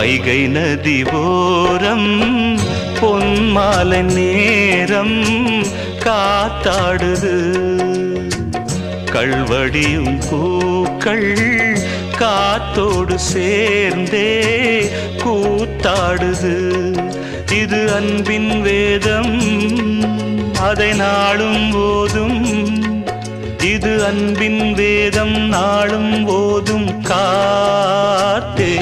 வைகை நதி ஓரம் பொன்மாலை நேரம் காத்தாடுது கள்வடியும் பூக்கள் காத்தோடு சேர்ந்தே கூத்தாடுது இது அன்பின் வேதம் அதை நாளும் ஓதும் இது அன்பின் வேதம் நாளும் ஓதும் காத்தே